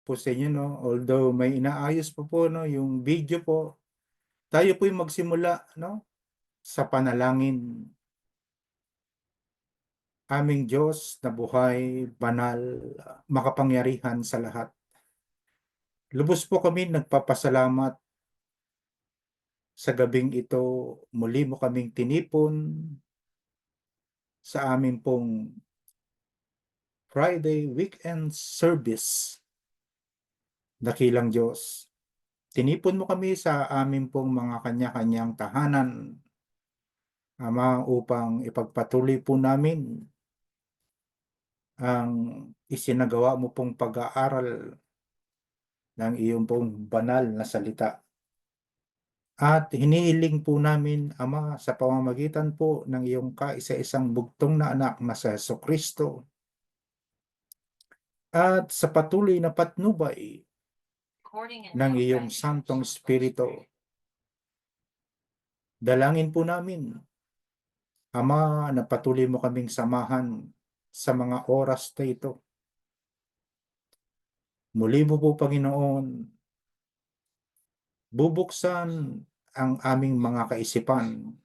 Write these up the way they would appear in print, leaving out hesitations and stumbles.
po sa inyo, no? Although may inaayos po, no, yung video po, tayo po'y magsimula, no, sa panalangin. Aming Diyos na buhay, banal, makapangyarihan sa lahat. Lubos po kami nagpapasalamat sa gabing ito. Muli mo kaming tinipon sa amin pong Friday weekend service. Dakilang Diyos, tinipon mo kami sa amin pong mga kanya-kanyang tahanan, Ama, upang ipagpatuloy po namin ang isinagawa mo pong pag-aaral ng iyong pong banal na salita. At hinihiling po namin, Ama, sa pamamagitan po ng iyong kaisa-isang bugtong na anak na sa Jesucristo, at sa patuloy na patnubay ng iyong Santong Espiritu, dalangin po namin, Ama, na patuloy mo kaming samahan sa mga oras na ito. Muli mo po, Panginoon, bubuksan ang aming mga kaisipan,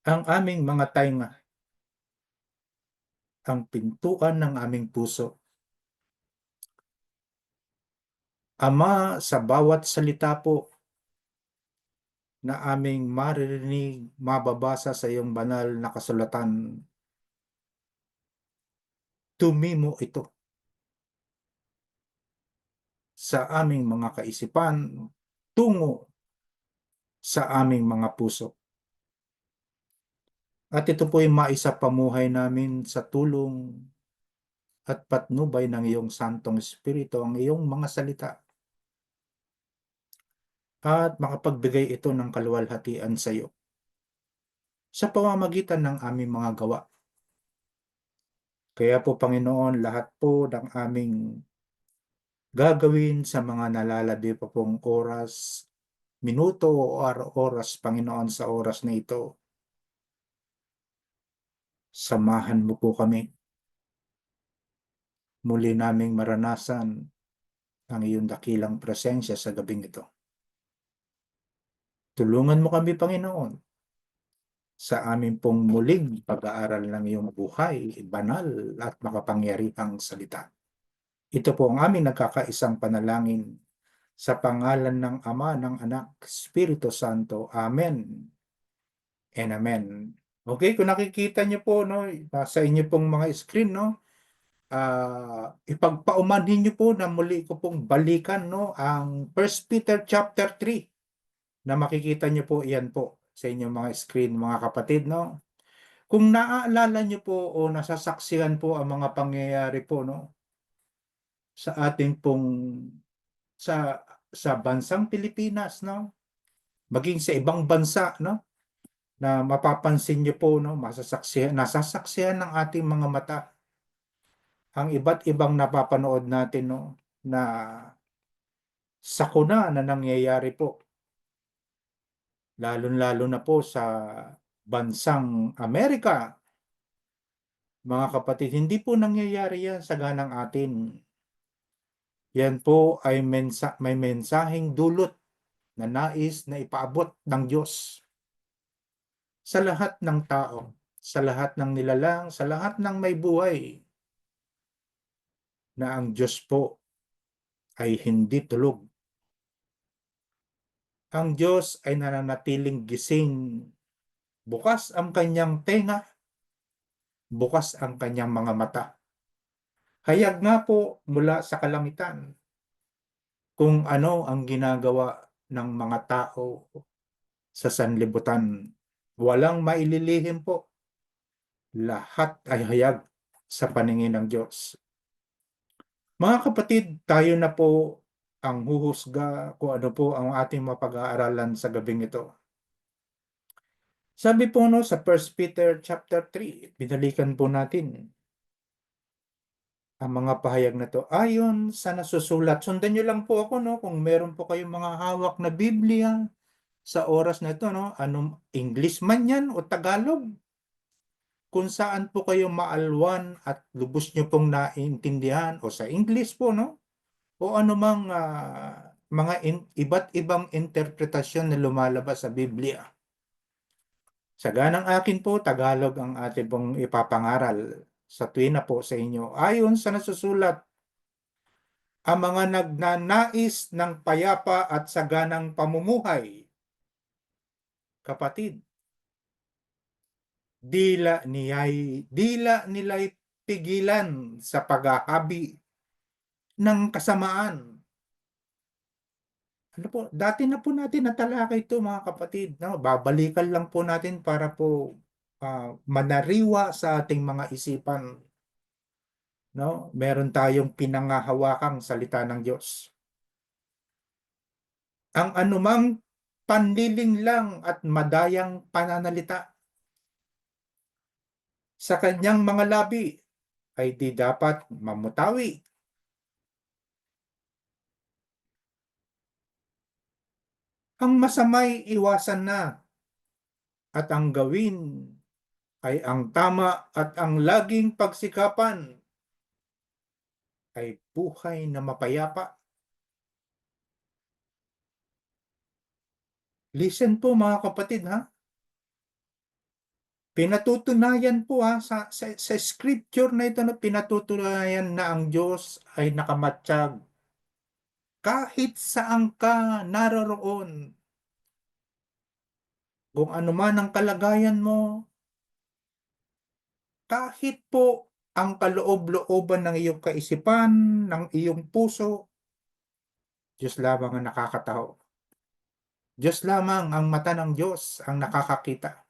ang aming mga tainga, ang pintuan ng aming puso. Ama, sa bawat salita po na aming maririnig, mababasa sa iyong banal na kasulatan, tumimo ito sa aming mga kaisipan, tungo sa aming mga puso. At ito po ay maisapamuhay namin sa tulong at patnubay ng iyong Santong Espiritu, ang iyong mga salita, at makapagbigay ito ng kaluwalhatian sa iyo sa pamamagitan ng aming mga gawa. Kaya po, Panginoon, lahat po ng aming gagawin sa mga nalalabi pa pong oras, minuto o oras, Panginoon, sa oras na ito, samahan mo po kami. Muli naming maranasan ang iyong dakilang presensya sa gabing ito. Tulungan mo kami, Panginoon, sa amin pong muling pag-aaral ng iyong buhay, banal at makapangyarihang salita. Ito po ang aming nagkakaisang panalangin sa pangalan ng Ama, ng Anak, Espiritu Santo. Amen and Amen. Okay, kung nakikita niyo po, no, sa inyo pong mga screen, no, ipagpaumanhin niyo po na muli ko pong balikan, no, ang 1 Peter chapter 3, na makikita niyo po iyan po sa inyong mga screen, mga kapatid, no. Kung naaalala niyo po o nasasaksihan po ang mga pangyayari po, no, sa ating pong sa bansang Pilipinas, no, maging sa ibang bansa, no, na mapapansin niyo po, no, nasasaksihan ng ating mga mata ang iba't ibang napapanood natin, no, na sakuna na nangyayari po, lalo na po sa bansang Amerika. Mga kapatid, hindi po nangyayari yan sa ganang atin. Yan po ay may mensaheng dulot na nais na ipaabot ng Diyos sa lahat ng tao, sa lahat ng nilalang, sa lahat ng may buhay, na ang Diyos po ay hindi tulog. Ang Diyos ay nananatiling gising. Bukas ang kanyang tenga, bukas ang kanyang mga mata. Hayag nga po mula sa kalangitan kung ano ang ginagawa ng mga tao sa sanlibutan. Walang maililihim po. Lahat ay hayag sa paningin ng Diyos. Mga kapatid, tayo na po ang huhusga kung ano po ang ating mapag-aaralan sa gabing ito. Sabi po, no, sa 1 Peter chapter 3, binalikan po natin ang mga pahayag na to ayon sa nasusulat. Sundan nyo lang po ako, no, kung meron po kayong mga hawak na Biblia sa oras na ito, no, anong English man yan o Tagalog, kung saan po kayo maalwan at lubos nyo pong naiintindihan o sa English po, no? O anumang mga iba't ibang interpretasyon na lumalabas sa Biblia. Sa ganang akin po, Tagalog ang atin pong ipapangaral sa tuwina po sa inyo. Ayon sa nasusulat, ang mga nagnanais ng payapa at saganang pamumuhay, kapatid, dila nila'y pigilan sa paghahabi ng kasamaan. Ano po, dati na po natin natalakay ito mga kapatid, no? Babalikan lang po natin para po manariwa sa ating mga isipan, no? Meron tayong pinangahawakang salita ng Diyos. Ang anumang panlilinlang at madayang pananalita sa kanyang mga labi ay di dapat mamutawi. Ang masamay iwasan na at ang gawin ay ang tama at ang laging pagsikapan ay buhay na mapayapa. Listen po mga kapatid, ha? Pinatutunayan po, ha, sa scripture na ito, na pinatutunayan na ang Diyos ay nakamatsyag. Kahit saan ka naroroon, kung ano man ang kalagayan mo, kahit po ang kaloob-looban ng iyong kaisipan, ng iyong puso, Diyos lamang ang nakakatao. Diyos lamang, ang mata ng Diyos ang nakakakita.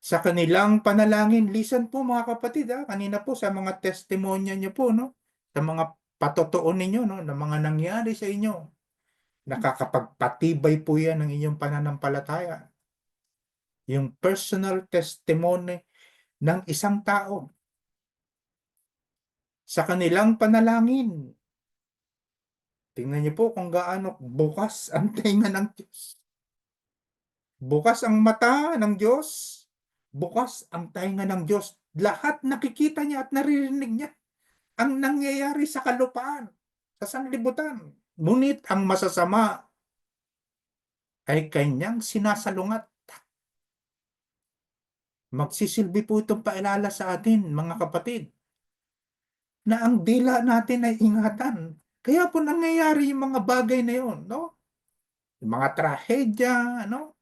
Sa kanilang panalangin, listen po mga kapatid, ha? Kanina po sa mga testimonya niyo po, no? Sa mga patotoo ninyo, no? Na mga nangyari sa inyo. Nakakapagpatibay po yan ng inyong pananampalataya. Yung personal testimony ng isang tao. Sa kanilang panalangin, tingnan niyo po kung gaano bukas ang tenga ng Diyos. Bukas ang mata ng Diyos. Bukas ang tainga ng Diyos. Lahat nakikita niya at naririnig niya ang nangyayari sa kalupaan, sa sanlibutan. Ngunit ang masasama ay kanyang sinasalungat. Magsisilbi po itong paalala sa atin, mga kapatid, na ang dila natin ay ingatan. Kaya po nangyayari yung mga bagay na yun, no? Yung mga trahedya, no?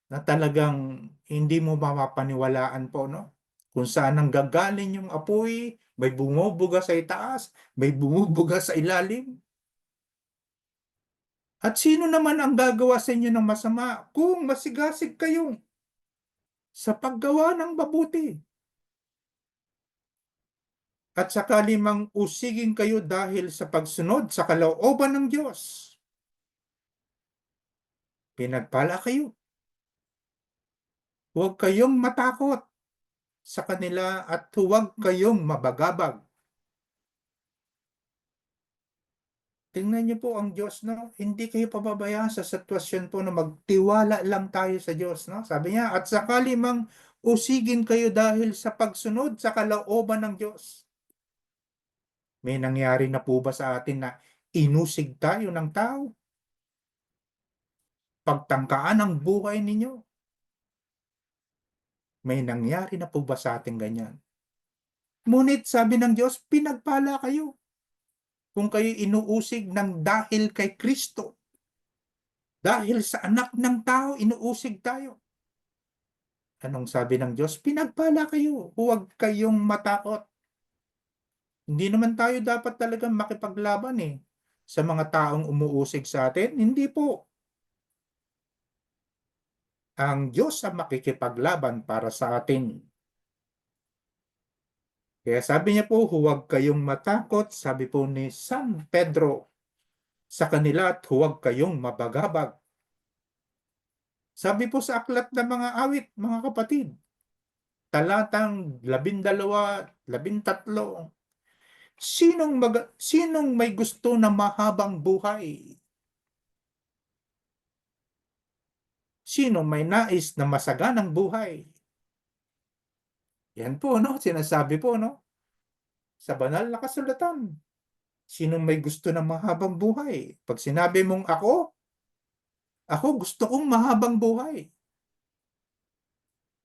Na talagang hindi mo mapapaniwalaan po, no? Kung saan ang gagaling yung apoy, may bumubuga sa itaas, may bumubuga sa ilalim. At sino naman ang gagawa sa inyo ng masama kung masigasig kayo sa paggawa ng mabuti? At sakali mang usigin kayo dahil sa pagsunod sa kalooban ng Diyos, pinagpala kayo. Huwag kayong matakot sa kanila at huwag kayong mabagabag. Tingnan niyo po ang Diyos, no? Hindi kayo pababayaan sa sitwasyon po na magtiwala lang tayo sa Diyos, no? Sabi niya, at sakali mang usigin kayo dahil sa pagsunod sa kalooban ng Diyos. May nangyari na po ba sa atin na inusig tayo ng tao? Pagtangkaan ang buhay ninyo? May nangyari na po ba sa atin ganyan? Ngunit sabi ng Diyos, pinagpala kayo kung kayo inuusig ng dahil kay Kristo. Dahil sa anak ng tao, inuusig tayo. Anong sabi ng Diyos? Pinagpala kayo. Huwag kayong matakot. Hindi naman tayo dapat talagang makipaglaban sa mga taong umuusig sa atin. Hindi po. Ang Diyos ang makikipaglaban para sa atin. Kaya sabi niya po, huwag kayong matakot, sabi po ni San Pedro sa kanila, at huwag kayong mabagabag. Sabi po sa aklat ng mga awit, mga kapatid, talatang 12, 13, sinong may gusto na mahabang buhay? Sino may nais na masaganang buhay? Yan po, no? Sinasabi po, no? Sa banal na kasulatan. Sinong may gusto ng mahabang buhay? Pag sinabi mong ako gusto kong mahabang buhay.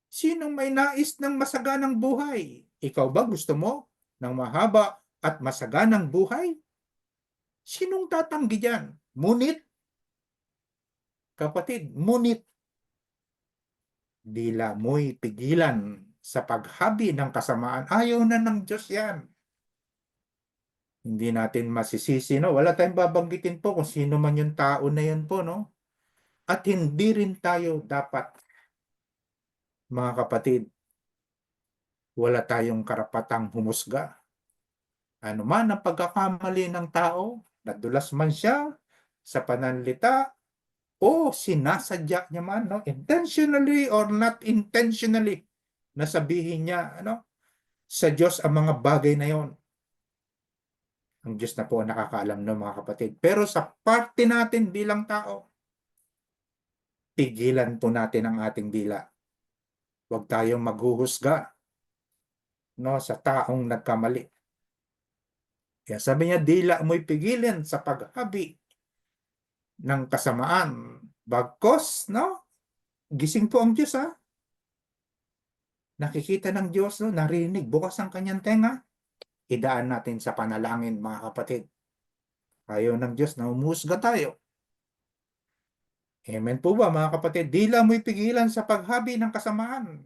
Sinong may nais ng masaganang buhay? Ikaw ba gusto mo ng mahaba at masaganang buhay? Sinong tatanggi dyan? Ngunit, kapatid, ngunit, dila mo'y pigilan sa paghabi ng kasamaan. Ayaw na ng Diyos yan. Hindi natin masisisi, no? Wala tayong babanggitin po kung sino man yung tao na yan po, no? At hindi rin tayo dapat, mga kapatid, wala tayong karapatang humusga. Ano man ang pagkakamali ng tao, nadulas man siya sa pananalita o sinasadya niya man, no? Intentionally or not intentionally, na sabihin niya, ano, sa Diyos ang mga bagay na yon. Ang Diyos na po ang nakakaalam, no, mga kapatid. Pero sa parte natin bilang tao, tigilan po natin ang ating dila. Huwag tayong maghuhusga, no, sa taong nagkamali. Kaya sabi niya, dila mo'y pigilin sa paghabi ng kasamaan. Bagkos, no? Gising po ang Diyos, ha? Nakikita ng Diyos, no? Narinig, bukas ang kanyang tenga. Idaan natin sa panalangin, mga kapatid. Ayaw ng Diyos na umusga tayo. Amen po ba, mga kapatid? Dila mo'y pigilan sa paghabi ng kasamaan.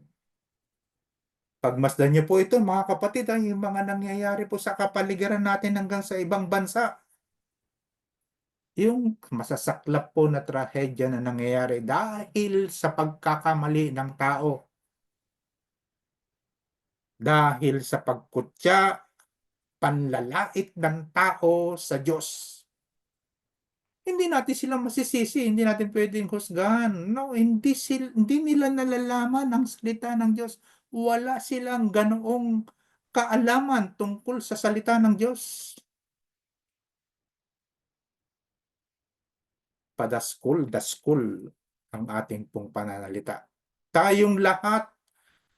Pagmasdan niyo po ito, mga kapatid, yung mga nangyayari po sa kapaligiran natin hanggang sa ibang bansa. Yung masasaklap po na trahedya na nangyayari dahil sa pagkakamali ng tao. Dahil sa pagkutya, panlalait ng tao sa Diyos. Hindi natin sila masisisi, hindi natin pwedeng husgahan. No, hindi nila nalalaman ang salita ng Diyos. Wala silang ganoong kaalaman tungkol sa salita ng Diyos. Padaskul-daskul ang ating pong pananalita. Tayong lahat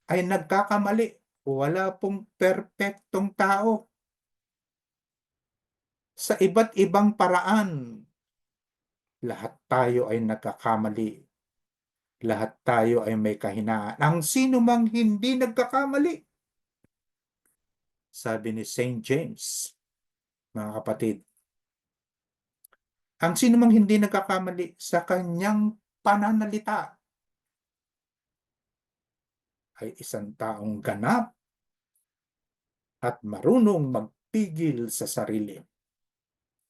ay nagkakamali. Wala pong perpektong tao. Sa iba't ibang paraan, lahat tayo ay nagkakamali. Lahat tayo ay may kahinaan. Ang sino mang hindi nagkakamali, sabi ni Saint James, mga kapatid, ang sino mang hindi nagkakamali sa kanyang pananalita ay isang taong ganap at marunong magpigil sa sarili.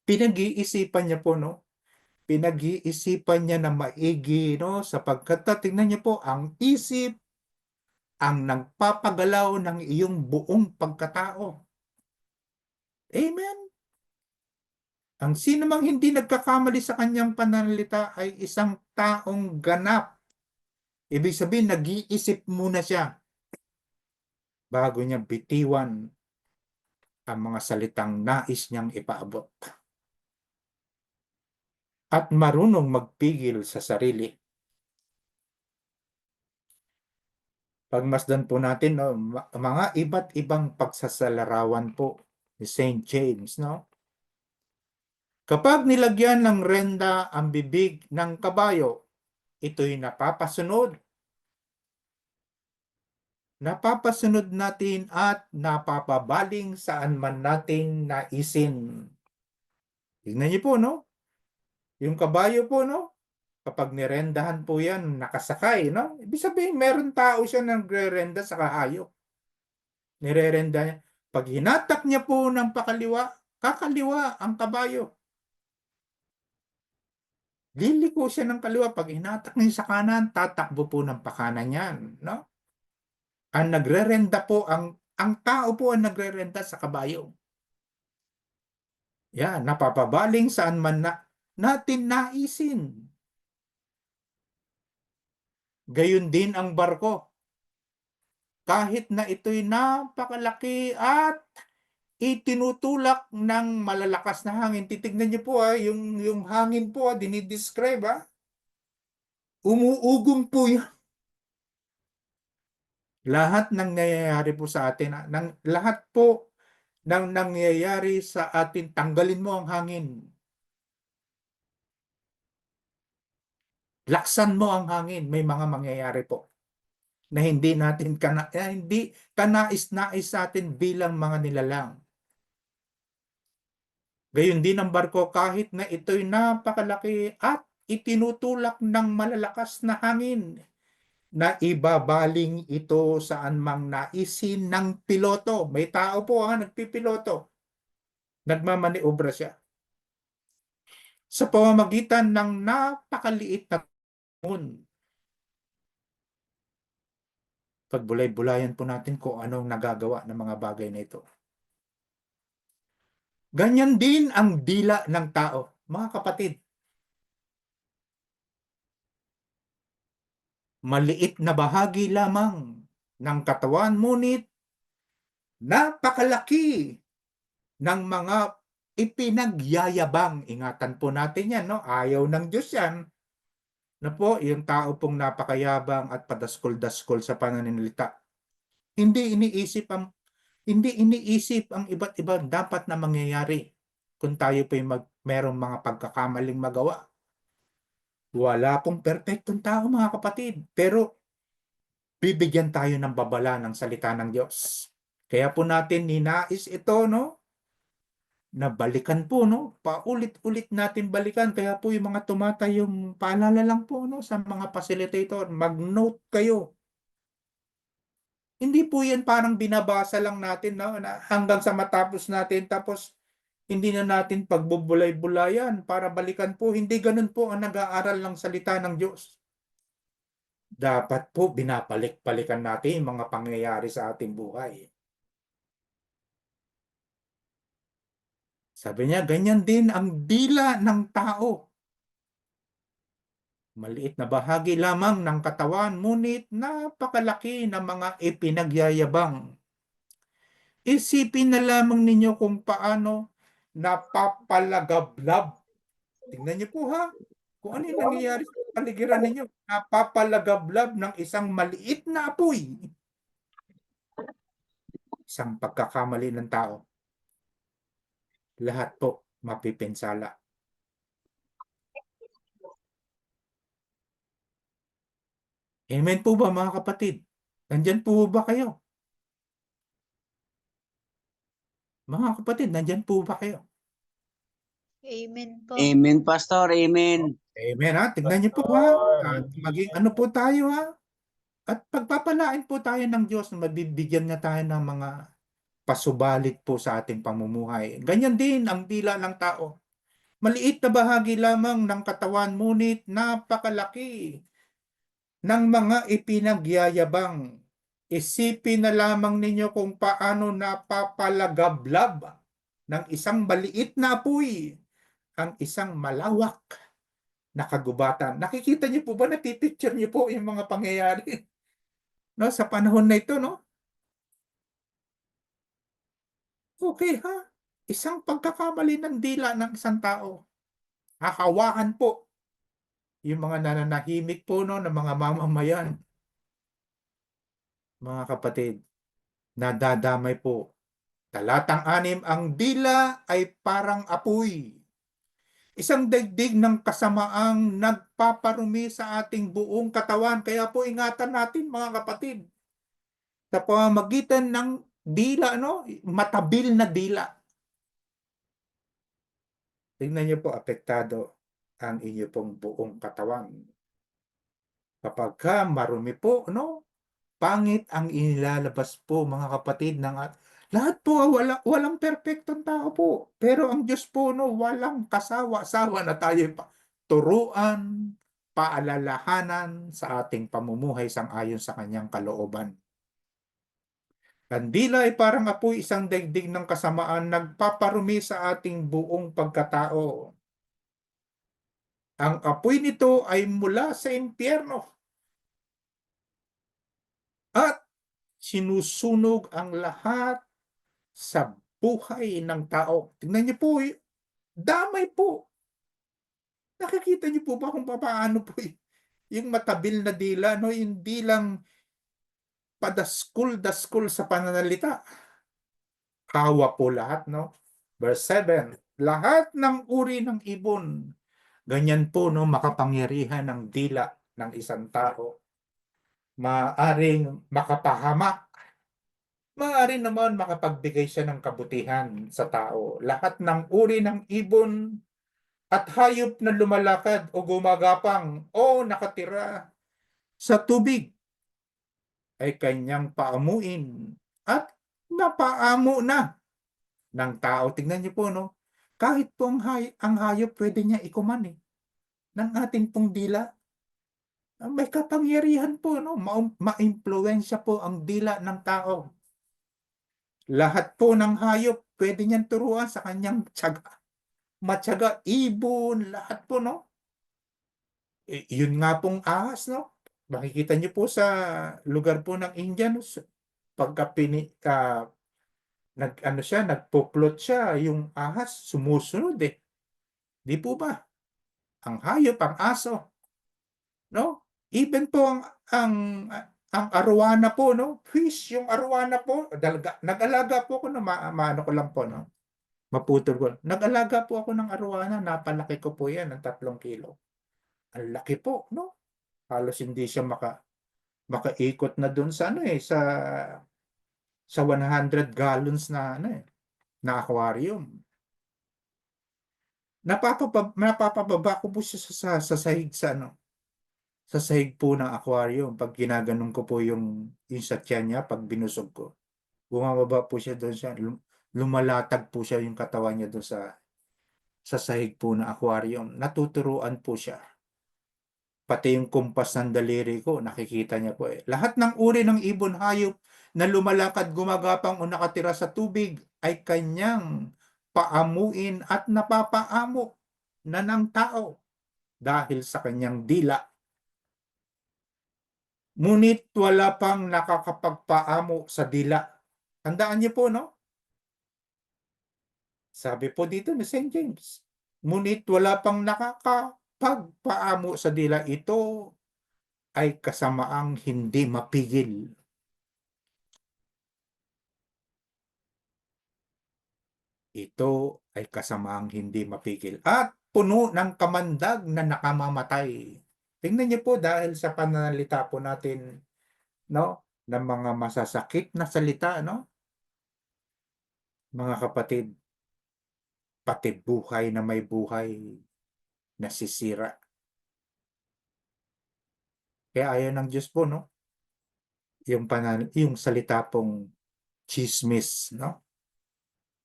Pinag-iisipan niya po, no? Pinag-iisipan niya na maigi, no? Sapagkat tingnan niyo po, ang isip ang nagpapagalaw ng iyong buong pagkatao. Amen? Ang sino mang hindi nagkakamali sa kanyang pananalita ay isang taong ganap. Ibig sabihin, nag-iisip muna siya bago niya bitiwan ang mga salitang nais niyang ipaabot. At marunong magpigil sa sarili. Pagmasdan po natin, no, mga iba't ibang pagsasalarawan po ni Saint James, no? Kapag nilagyan ng renda ang bibig ng kabayo, ito'y napapasunod natin at napapabaling saan man nating naisin. Tignan niyo po, no? Yung kabayo po, no? Kapag nirendahan po yan, nakasakay, no? Ibig sabihin, meron tao siya nagre-renda sa hayop. Nirerenda niya. Pag hinatak niya po ng pakaliwa, kakaliwa ang kabayo. Liliko siya ng kaliwa. Pag hinatak niya sa kanan, tatakbo po ng pakanan yan, no? Ang nagre-renda po, ang tao po ang nagre-renda sa kabayo. Yan, napapabaling saan man natin naisin. Gayun din ang barko. Kahit na ito'y napakalaki at itinutulak ng malalakas na hangin. Titignan niyo po, yung hangin po, dinidescribe, umuugong po yan. Lahat ng nangyayari po sa atin, lahat po ng nangyayari sa atin, tanggalin mo ang hangin. Laksan mo ang hangin, may mga mangyayari po na hindi kanais-nais sa atin bilang mga nilalang. Gayon din ang barko kahit na ito'y napakalaki at itinutulak ng malalakas na hangin na ibabaling ito saan mang naisin ng piloto. May tao po ang nagpipiloto. Nagmamaniobra siya. Sa pamamagitan ng napakaliit na moon. Pagbulay-bulayan po natin kung anong nagagawa ng mga bagay na ito. Ganyan din ang dila ng tao, mga kapatid. Maliit na bahagi lamang ng katawan, ngunit napakalaki ng mga ipinagyayabang. Ingatan po natin yan, no? Ayaw ng Diyos yan. Na po, yung tao pong napakayabang at padaskol-daskol sa pananalita. Hindi iniisip ang Hindi iniisip ang iba't ibang dapat na mangyayari kung tayo po'y merong mga pagkakamaling magawa. Wala pong perpektong tao, mga kapatid, pero bibigyan tayo ng babala ng salita ng Diyos. Kaya po natin ninais ito, no? Na balikan po, no? Paulit-ulit natin balikan. Kaya po yung mga tumatayong paalala lang po, no? Sa mga facilitator, mag-note kayo. Hindi po yan parang binabasa lang natin, no? Na hanggang sa matapos natin, tapos hindi na natin pagbubulay-bulayan para balikan po. Hindi ganun po ang nag-aaral ng salita ng Diyos. Dapat po binabalik-balikan natin yung mga pangyayari sa ating buhay. Sabi niya, ganyan din ang dila ng tao. Maliit na bahagi lamang ng katawan, ngunit napakalaki ng mga ipinagyayabang. Isipin na lamang ninyo kung paano napapalagablab. Tingnan niyo po, ha, kung ano yung nangyayari sa paligiran ninyo. Napapalagablab ng isang maliit na apoy. Isang pagkakamali ng tao. Lahat po mapipinsala. Amen po ba, mga kapatid? Nandyan po ba kayo? Mga kapatid, nandyan po ba kayo? Amen po. Amen, Pastor. Amen. Amen, ha? Tingnan niyo po, ha? At maging ano po tayo, ha? At pagpapalain po tayo ng Diyos na mabibigyan niya tayo ng mga pasubalit po sa ating pamumuhay. Ganyan din ang dila ng tao. Maliit na bahagi lamang ng katawan, ngunit napakalaki ng mga ipinagyayabang. Isipin na lamang ninyo kung paano napapalagablab ng isang maliit na apoy ang isang malawak na kagubatan. Nakikita niyo po ba, napipicture niyo po yung mga pangyayari no, sa panahon na ito, no? Okay, ha? Isang pagkakamali ng dila ng isang tao. Hahawakan po yung mga nananahimik po, no, ng mga mamamayan. Mga kapatid, nadadamay po. Talatang 6, ang dila ay parang apoy. Isang daigdig ng kasamaang nagpaparumi sa ating buong katawan. Kaya po ingatan natin, mga kapatid, sa pamamagitan ng dila, no? Matabil na dila. Tingnan niyo po, apektado ang inyo pong buong katawan. Kapag ka marumi po, no? Pangit ang inilalabas po, mga kapatid, ng lahat po, walang perpektong tao po. Pero ang Diyos po, no, walang kasawa-sawa na tayo turuan, paalalahanan sa ating pamumuhay sang-ayon sa kanyang kalooban. Kandila ay parang apoy, isang daigdig ng kasamaan, nagpaparumi sa ating buong pagkatao. Ang apoy nito ay mula sa impyerno at sinusunog ang lahat sa buhay ng tao. Tingnan niyo po, damay po. Nakikita niyo po ba kung paano po yung matabil na dila, no? Hindi lang padaskul-daskul sa pananalita. Hawa po lahat, no? Verse 7, lahat ng uri ng ibon, ganyan po, no, makapangyarihan ng dila ng isang tao. Maaring makapahamak, maaari naman makapagbigay siya ng kabutihan sa tao. Lahat ng uri ng ibon at hayop na lumalakad o gumagapang o nakatira sa tubig ay kanyang paamuin at napaamo na ng tao. Tingnan niyo po, no? Kahit po ang hayop pwede niya ikuman ng ating pong dila. May kapangyarihan po, no? Ma-impluwensya po ang dila ng tao. Lahat po ng hayop pwede niyan turuan sa kanyang tiyaga. Matyaga, ibon, lahat po, no? Yun nga pong ahas, no? Makikita niyo po sa lugar po ng Indian, pagka nag-ano siya, nagpuplot siya, yung ahas, sumusunod eh. Di po ba? Ang hayop, ang aso, no? Even po ang arwana po, no? Fish, yung arwana po, nag-alaga po ako na maano ko lang po, no? Maputol ko. Nag-alaga po ako ng arwana, napalaki ko po yan ng 3 kilo. Ang laki po, no? Halos hindi siya makaikot na doon sa ano eh, sa 100 gallons na ano eh, na aquarium. Napapababa ko po siya sa sahig sa ano, sa sahig po ng aquarium. Pag ginaganon ko po yung sa tiyan niya, pag binusog ko, bumababa po siya doon siya, lumalatag po siya yung katawan niya doon sa sahig po ng aquarium. Natuturuan po siya. Pati yung kumpas ng daliri ko, nakikita niya po eh. Lahat ng uri ng ibon hayop na lumalakad, gumagapang o nakatira sa tubig ay kanyang paamuin at napapaamo na ng tao dahil sa kanyang dila. Ngunit wala pang nakakapagpaamo sa dila. Tandaan niyo po, no? Sabi po dito ni St. James, ngunit wala pang nakakapagpaamo sa dila, ito ay kasamaang hindi mapigil. Ito ay kasamaang hindi mapigil at puno ng kamandag na nakamamatay. Tingnan niyo po dahil sa pananalita po natin, no, ng mga masasakit na salita, no? Mga kapatid, pati buhay na may buhay nasisira. Kaya ayaw ng Diyos po, no? Yung salita pong chismis, no?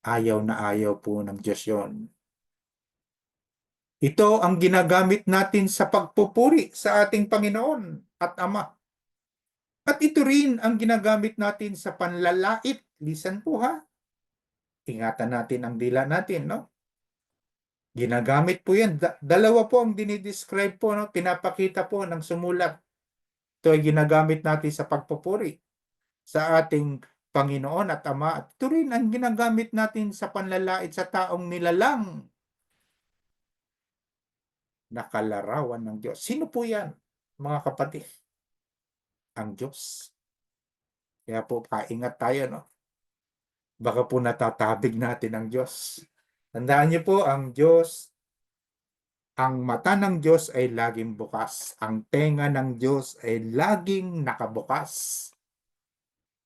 Ayaw na ayaw po ng Diyos yon. Ito ang ginagamit natin sa pagpupuri sa ating Panginoon at Ama. At ito rin ang ginagamit natin sa panlalait. Listen po ha. Ingatan natin ang dila natin, no? Ginagamit po yan. Dalawa po ang dinidescribe po, no? Pinapakita po ng sumulat. Ito ay ginagamit natin sa pagpupuri sa ating Panginoon at Ama. At ito rin ang ginagamit natin sa panlalait sa taong nilalang na kalarawan ng Diyos. Sino po yan, mga kapatid? Ang Diyos. Kaya po, paingat tayo, no? Baka po natatabig natin ang Diyos. Tandaan niyo po, ang Diyos, ang mata ng Diyos ay laging bukas. Ang tenga ng Diyos ay laging nakabukas.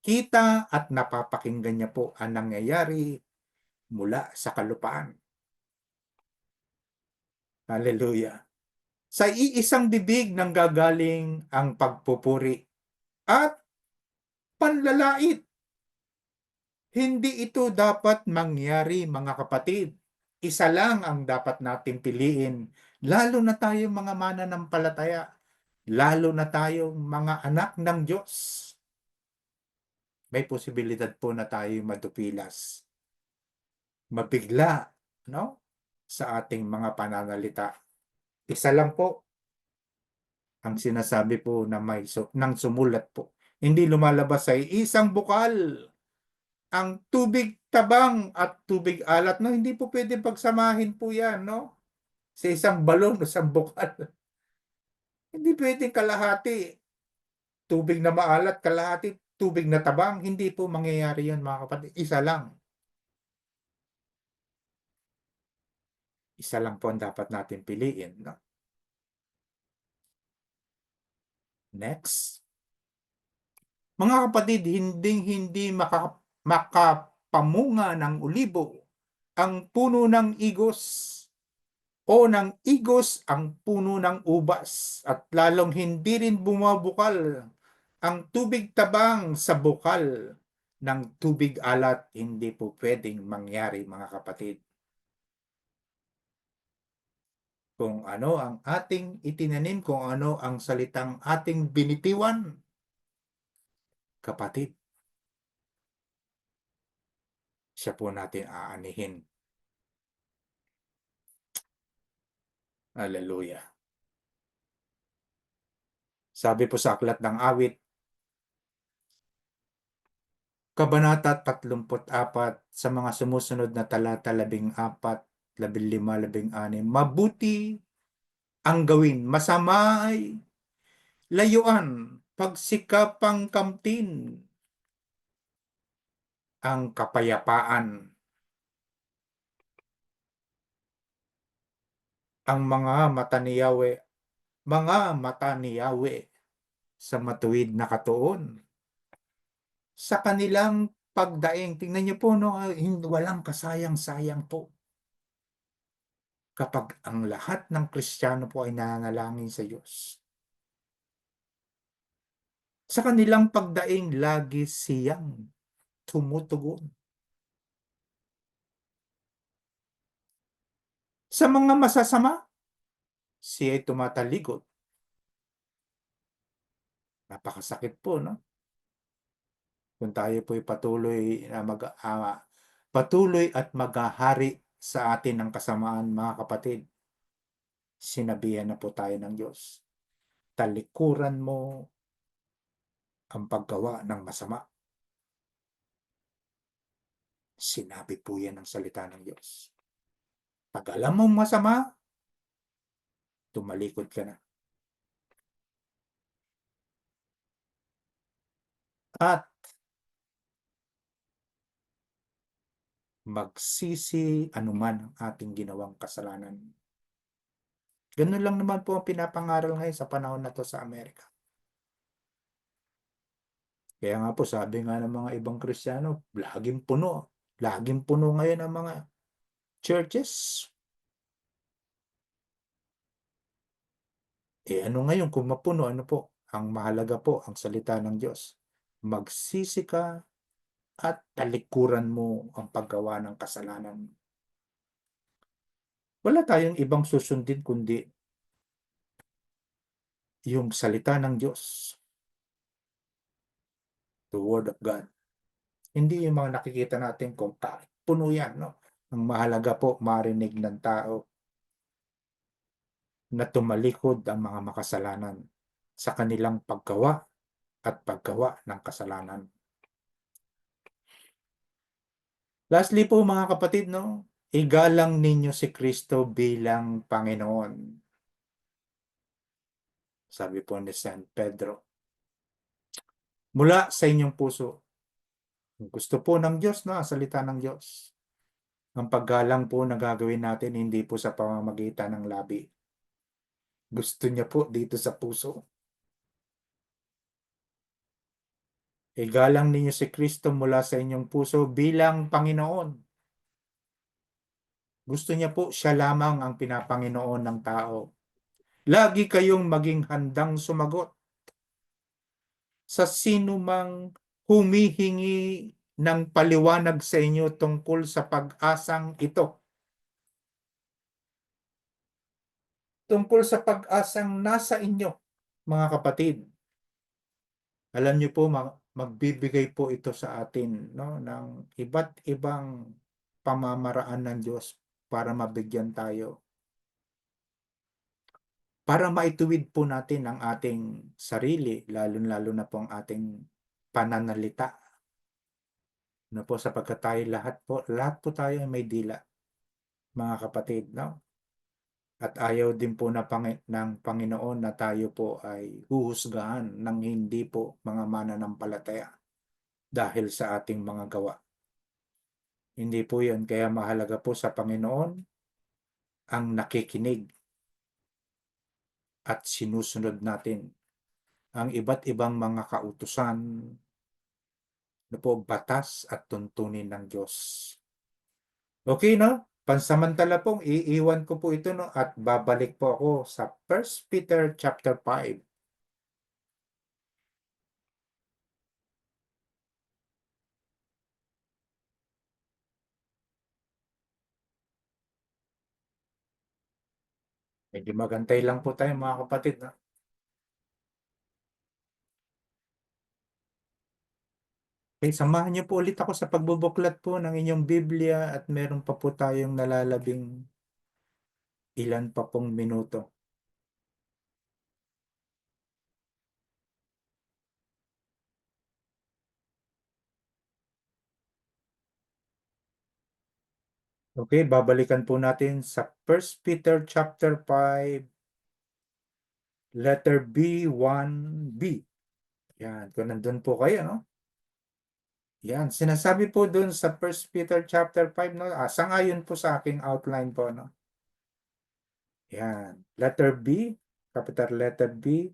Kita at napapakinggan niya po ang nangyayari mula sa kalupaan. Hallelujah. Sa iisang bibig nang gagaling ang pagpupuri at panlalait. Hindi ito dapat mangyari, mga kapatid. Isa lang ang dapat nating piliin, lalo na tayong mga mananampalataya, lalo na tayong mga anak ng Diyos. May posibilidad po na tayo madupilas, mabigla, no? Sa ating mga pananalita. Isa lang po ang sinasabi po na ng sumulat po. Hindi lumalabas sa isang bukal ang tubig tabang at tubig alat, no? Hindi po pwede pagsamahin po yan, no? Sa isang balon o isang bukal. Hindi pwedeng kalahati. Tubig na maalat, kalahati tubig na tabang, hindi po mangyayari yun mga kapatid. Isa lang. Isa lang po ang dapat natin piliin. No? Next. Mga kapatid, hindi makapamunga ng ulibo ang puno ng igos o ng igos ang puno ng ubas at lalong hindi rin bumabukal ang tubig tabang sa bukal ng tubig alat. Hindi po pwedeng mangyari mga kapatid. Kung ano ang ating itinanim, kung ano ang salitang ating binitiwan, kapatid, siya po natin aanihin. Hallelujah. Sabi po sa Aklat ng Awit, Kabanata 34 sa mga sumusunod na talata 14, 15, 16, mabuti ang gawin, masama ay layuan, pagsikapang kamtin ang kapayapaan. Ang mga mata ni Yahweh sa matuwid na katuon. Sa kanilang pagdaing, tingnan niyo po, no, walang kasayang-sayang po. Kapag ang lahat ng Kristiyano po ay nananalangin sa Diyos. Sa kanilang pagdaing, lagi siyang tumutugon. Sa mga masasama, siya ay tumatalikod. Napakasakit po, no? Kung tayo po'y patuloy at maghahari sa atin ng kasamaan, mga kapatid, sinabihan na po tayo ng Diyos. Talikuran mo ang paggawa ng masama. Sinabi po yan ng salita ng Diyos. Pag alam mong masama, tumalikod ka na. At magsisi anuman ang ating ginawang kasalanan. Ganun lang naman po ang pinapangaral ngayon sa panahon na to sa Amerika. Kaya nga po sabi nga ng mga ibang Kristiyano, laging puno. Laging puno ngayon ang mga churches. Ano ngayon kung mapuno, ano po? Ang mahalaga po, ang salita ng Diyos. Magsisi ka at talikuran mo ang paggawa ng kasalanan. Wala tayong ibang susundin kundi yung salita ng Diyos. The Word of God. Hindi yung mga nakikita natin kung puno yan. No? Ang mahalaga po, marinig ng tao na tumalikod ang mga makasalanan sa kanilang paggawa at paggawa ng kasalanan. Lastly po mga kapatid, no? Igalang ninyo si Kristo bilang Panginoon. Sabi po ni San Pedro. Mula sa inyong puso. Gusto po ng Diyos, no? Ang salita ng Diyos. Ang paggalang po na gagawin natin hindi po sa pamamagitan ng labi. Gusto niya po dito sa puso. Igalang ninyo si Kristo mula sa inyong puso bilang Panginoon. Gusto niya po siya lamang ang pinapanginoon ng tao. Lagi kayong maging handang sumagot sa sino mang humihingi ng paliwanag sa inyo tungkol sa pag-asang ito. Tungkol sa pag-asang nasa inyo, mga kapatid. Alam niyo po, magbibigay po ito sa atin, no, ng iba't ibang pamamaraan ng Diyos para mabigyan tayo. Para maituwid po natin ang ating sarili, lalo-lalo na po ang ating pananalita. No po, sapagkat tayo lahat po tayo ay may dila, mga kapatid, no? At ayaw din po ng Panginoon na tayo po ay huhusgahan ng hindi po mga mananampalataya. dahil sa ating mga gawa. Hindi po yun. Kaya mahalaga po sa Panginoon ang nakikinig at sinusunod natin ang iba't ibang mga kautusan na po batas at tuntunin ng Diyos. Okay, no? Pansamantala pong iiwan ko po ito, no, at babalik po ako sa 1 Peter chapter 5. Medyo magantay lang po tayo mga kapatid, no? Okay, samahan niyo po ulit ako sa pagbubuklat po ng inyong Biblia at meron pa po tayong nalalabing ilan pa pong minuto. Okay, babalikan po natin sa 1 Peter chapter 5, letter B, 1B. Yan, kung nandun po kayo, no? Yan, sinasabi po dun sa 1 Peter chapter 5, no? Sangayon po sa aking outline po, no? Yan, letter B, capital letter B,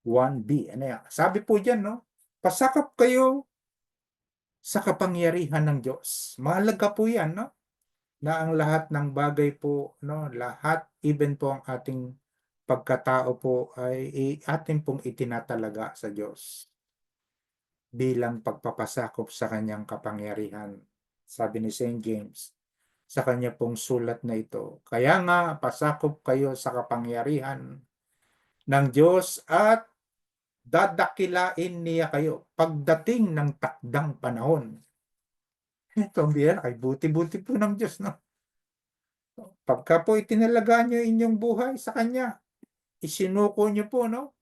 1B. Ano yan? Sabi po dyan, no? Pasakop kayo sa kapangyarihan ng Diyos. Mahalaga po yan, no? Na ang lahat ng bagay po, no? Lahat, even po ang ating pagkatao po ay atin pong itinatalaga sa Diyos bilang pagpapasakop sa kanyang kapangyarihan. Sabi ni St. James sa kanya pong sulat na ito. Kaya nga, pasakop kayo sa kapangyarihan ng Diyos at dadakilain niya kayo pagdating ng takdang panahon. Ito ang biyaya, ay buti-buti po ng Diyos, no? Pagka po itinalaga niyo inyong buhay sa Kanya, isinuko niyo po, no?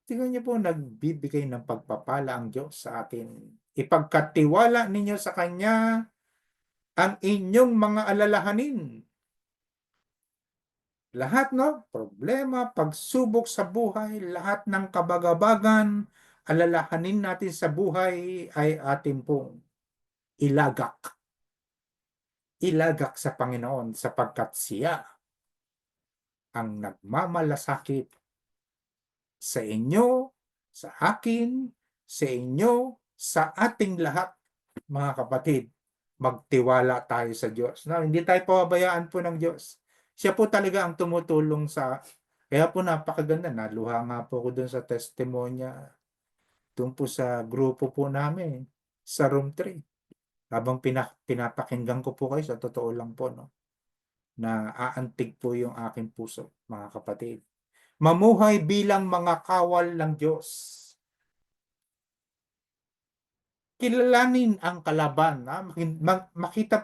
Tingnan niyo po, nagbibigay ng pagpapala ang Diyos sa atin. Ipagkatiwala ninyo sa Kanya ang inyong mga alalahanin. Lahat, no? Problema, pagsubok sa buhay, lahat ng kabagabagan, alalahanin natin sa buhay ay atin pong ilagak. Ilagak sa Panginoon sapagkat siya ang nagmamalasakit sa inyo, sa akin, sa inyo, sa ating lahat, mga kapatid. Magtiwala tayo sa Diyos. No, hindi tayo pababayaan po ng Diyos. Siya po talaga ang tumutulong sa... Kaya po napakaganda. Naluha nga po ako dun sa testimonya. Doon po sa grupo po namin. Sa room 3. Habang pinapakinggan ko po kayo, sa totoo lang po, no? Na aantig po yung aking puso, mga kapatid. Mamuhay bilang mga kawal ng Diyos. Kilalanin ang kalaban. Makikita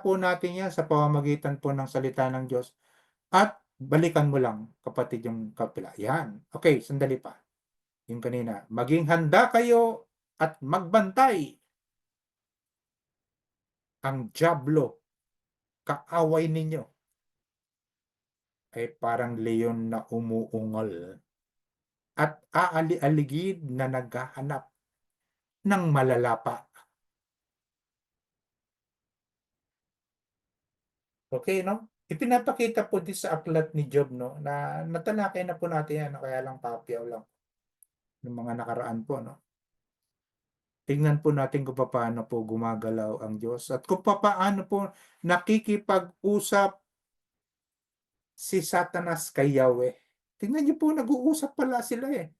po natin yan sa pamamagitan po ng salita ng Diyos. At balikan mo lang, kapatid, yung kapila. Yan. Okay, sandali pa. Yung kanina. Maging handa kayo at magbantay. Ang dyablo, kaaway ninyo, ay parang leon na umuungal at aali-aligid na naghahanap ng malalapa. Okay, no? Ipinapakita po din sa aklat ni Job, no, na natalakay na po natin yan, no? Kaya lang papyaw lang ng mga nakaraan po, no? Tingnan po natin kung paano po gumagalaw ang Diyos at kung paano po nakikipag-usap si Satanas kay Yahweh. Tingnan niyo po, nag-uusap pala sila eh.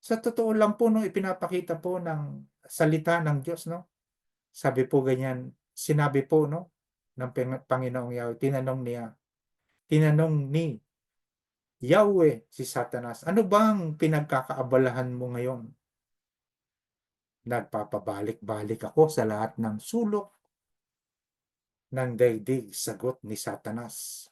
Sa totoo lang po, no, ipinapakita po ng salita ng Diyos, no? Sabi po ganyan, sinabi po, no, ng Panginoong Yahweh, tinanong ni Yahweh si Satanas, ano bang pinagkakaabalahan mo ngayon? Nagpapabalik-balik ako sa lahat ng sulok ng daigdig, sagot ni Satanas.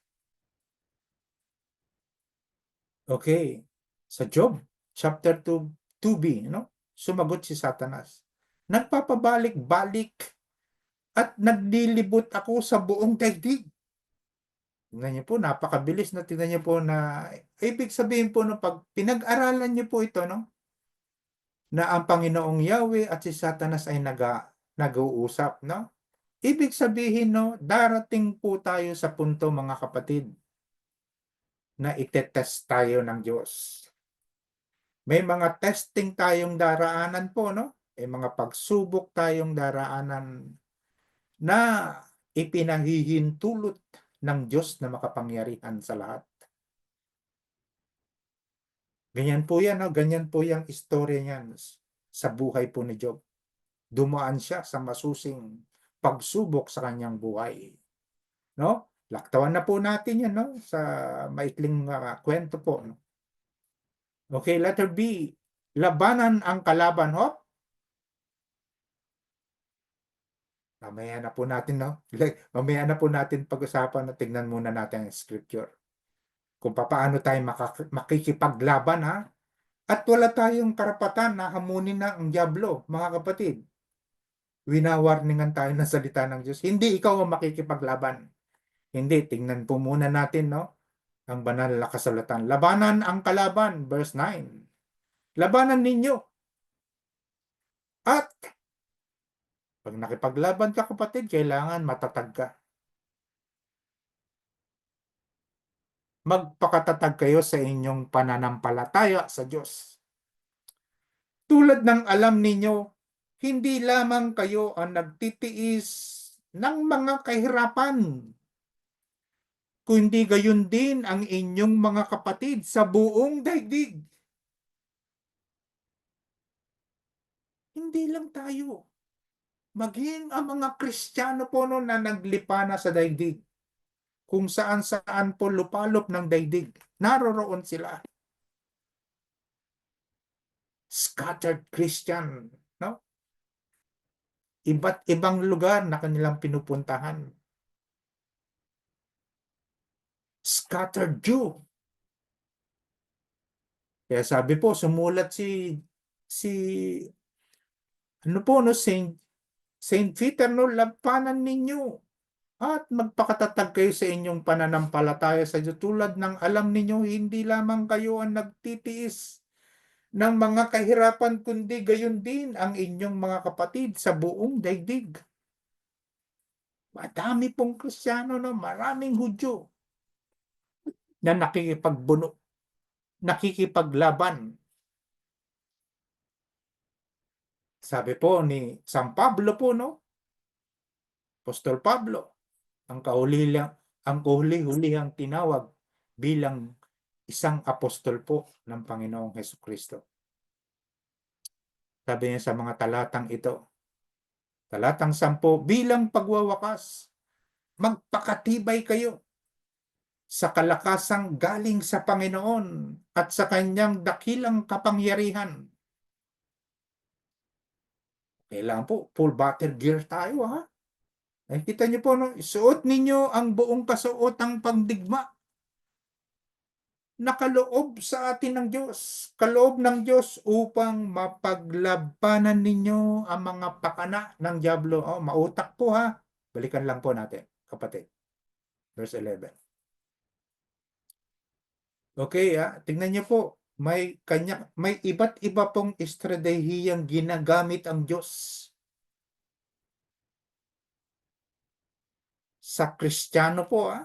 Okay, sa Job, chapter 2, 2b, no? Sumagot si Satanas. Nagpapabalik-balik at naglilibot ako sa buong daigdig. Tingnan niyo po, napakabilis na tingnan niyo po na ibig sabihin po no, pag pinag-aralan niyo po ito, no? na ang Panginoong Yahweh at si Satanas ay nag-uusap, no? Ibig sabihin, no, darating po tayo sa punto, mga kapatid, na itetest tayo ng Diyos. May mga testing tayong daraanan po, no? May mga pagsubok tayong daraanan na ipinahihintulot ng Diyos na makapangyarihan sa lahat. Ganyan po yan, no? Ganyan po yung istorya niyan sa buhay po ni Job. Dumaan siya sa masusing pagsubok sa kanyang buhay. No? Laktawan na po natin yan, no? Sa maikling kwento po. No? Okay, letter B. Labanan ang kalaban. Hop. Mamaya na po natin, no? Mamaya na po natin pag-usapan na tingnan muna natin ang scripture. Kung paano tayo makikipaglaban, ha? At wala tayong karapatan na hamunin na ang diablo, mga kapatid. Winawarningan tayo ng salita ng Diyos. Hindi ikaw ang makikipaglaban. Hindi, tingnan po muna natin, no? Ang banal na kasulatan. Labanan ang kalaban, verse 9. Labanan ninyo. At pag nakipaglaban ka, kapatid, kailangan matatag ka. Magpakatatag kayo sa inyong pananampalataya sa Diyos. Tulad ng alam ninyo, hindi lamang kayo ang nagtitiis ng mga kahirapan, kundi gayon din ang inyong mga kapatid sa buong daigdig. Hindi lang tayo. Maging ang mga Kristiyano po noon na naglipa na sa daigdig. Kung saan-saan po lupalop ng daigdig. Naroroon sila. Scattered Christian. No? Iba't ibang lugar na kanilang pinupuntahan. Scattered Jew. Kaya sabi po, sumulat si ano po, no, Saint Peter, no, labanan ninyo at magpakatatag kayo sa inyong pananampalataya sa Diyos. Tulad ng alam ninyo, hindi lamang kayo ang nagtitiis ng mga kahirapan, kundi gayon din ang inyong mga kapatid sa buong daigdig. Madami pong Kristiyano, no, maraming Hudyo na nakikipaglaban. Sabi po ni San Pablo po, no, Apostol Pablo, ang kahuli-hulihang tinawag bilang isang apostol po ng Panginoong Hesukristo. Sabi niya sa mga talatang ito, talatang 10, bilang pagwawakas, magpakatibay kayo sa kalakasang galing sa Panginoon at sa kanyang dakilang kapangyarihan. Kailangan po, full battle gear tayo, ha? Nakikita niyo po, no? Isuot ninyo ang buong kasuotang pangdigma na kaloob sa atin ng Diyos, kaloob ng Diyos upang mapaglabanan ninyo ang mga pakana ng diablo. Oh, mautak po, ha? Balikan lang po natin, kapatid. Verse 11. Okay, ha? Tingnan niyo po. May iba't iba pong estratehiyang ginagamit ang Diyos sa Kristiyano po, ha?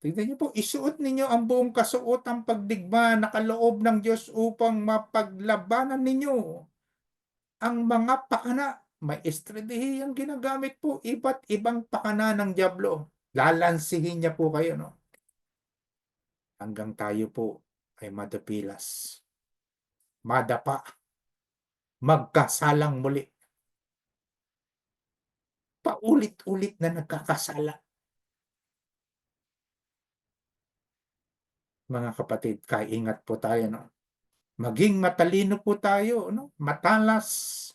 Tignan niyo po, isuot ninyo ang buong kasuotang pagdigma na kaloob ng Diyos upang mapaglabanan ninyo ang mga pakana. May estratehiyang ginagamit po, iba't ibang pakana ng diablo. Lalansihin niya po kayo, no? Hanggang tayo po ay madapilas, madapa, magkasalang muli. Paulit-ulit na nagkakasala. Mga kapatid, kaingat po tayo, no? Maging matalino po tayo, no? Matalas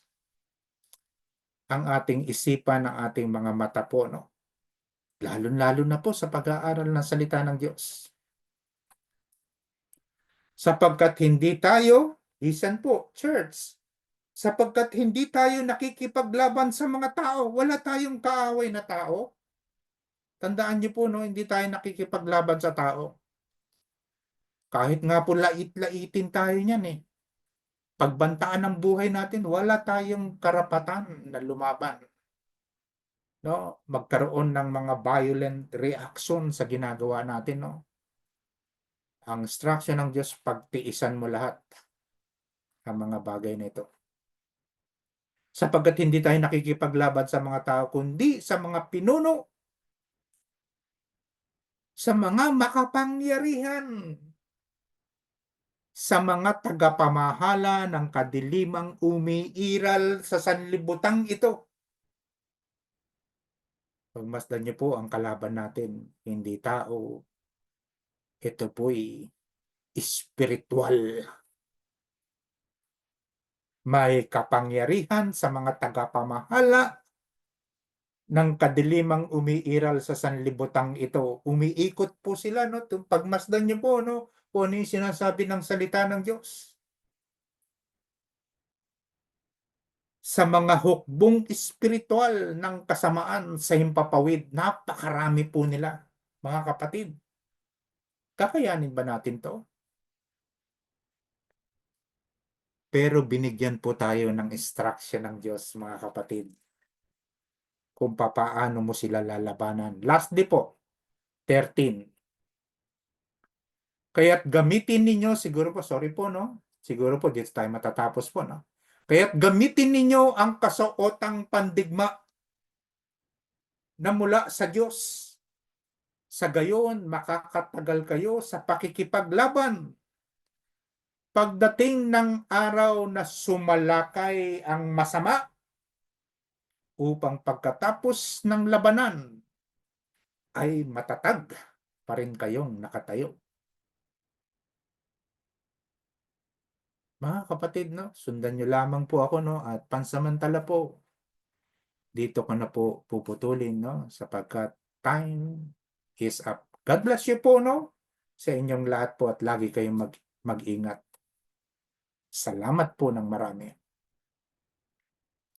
ang ating isipan, ang ating mga mata po, no? Lalo-lalo na po sa pag-aaral ng salita ng Diyos. Sapagkat hindi tayo, listen po, church, sapagkat hindi tayo nakikipaglaban sa mga tao, wala tayong kaaway na tao. Tandaan niyo po, no, hindi tayo nakikipaglaban sa tao. Kahit nga po lait-laitin tayo niyan, eh. pagbantaan ng buhay natin, wala tayong karapatan na lumaban. No? Magkaroon ng mga violent reaction sa ginagawa natin. No? Ang instruction ng Diyos, pagtiisan mo lahat ang mga bagay na ito. Sapagkat hindi tayo nakikipaglaban sa mga tao, kundi sa mga pinuno, sa mga makapangyarihan, sa mga tagapamahala ng kadilimang umiiral sa sanlibutan ito. Pagmasdan niyo po ang kalaban natin, hindi tao, ito po'y espiritual. May kapangyarihan sa mga tagapamahala ng kadilimang umiiral sa sanlibutan ito. Umiikot po sila, no? Pagmasdan niyo po, no? Kung ano yung sinasabi ng salita ng Diyos. Sa mga hukbong espiritual ng kasamaan sa himpapawid, napakarami po nila, mga kapatid. Kakayanin ba natin to? Pero binigyan po tayo ng instruction ng Diyos, mga kapatid, kung papaano mo sila lalabanan. Lastly po, 13. Kaya't gamitin ninyo, siguro po, sorry po, no? Siguro po, dito tayo matatapos po, no? Kaya't gamitin ninyo ang kasuotang pandigma na mula sa Diyos. Sa gayon, makakatagal kayo sa pakikipaglaban. Pagdating ng araw na sumalakay ang masama, upang pagkatapos ng labanan, ay matatag pa rin kayong nakatayo. Mga kapatid, no? Sundan nyo lamang po ako, no? At pansamantala po, dito ko na po puputulin, no? Sapagkat time is up. God bless you po, no? Sa inyong lahat po at lagi kayong mag-ingat. Salamat po ng marami.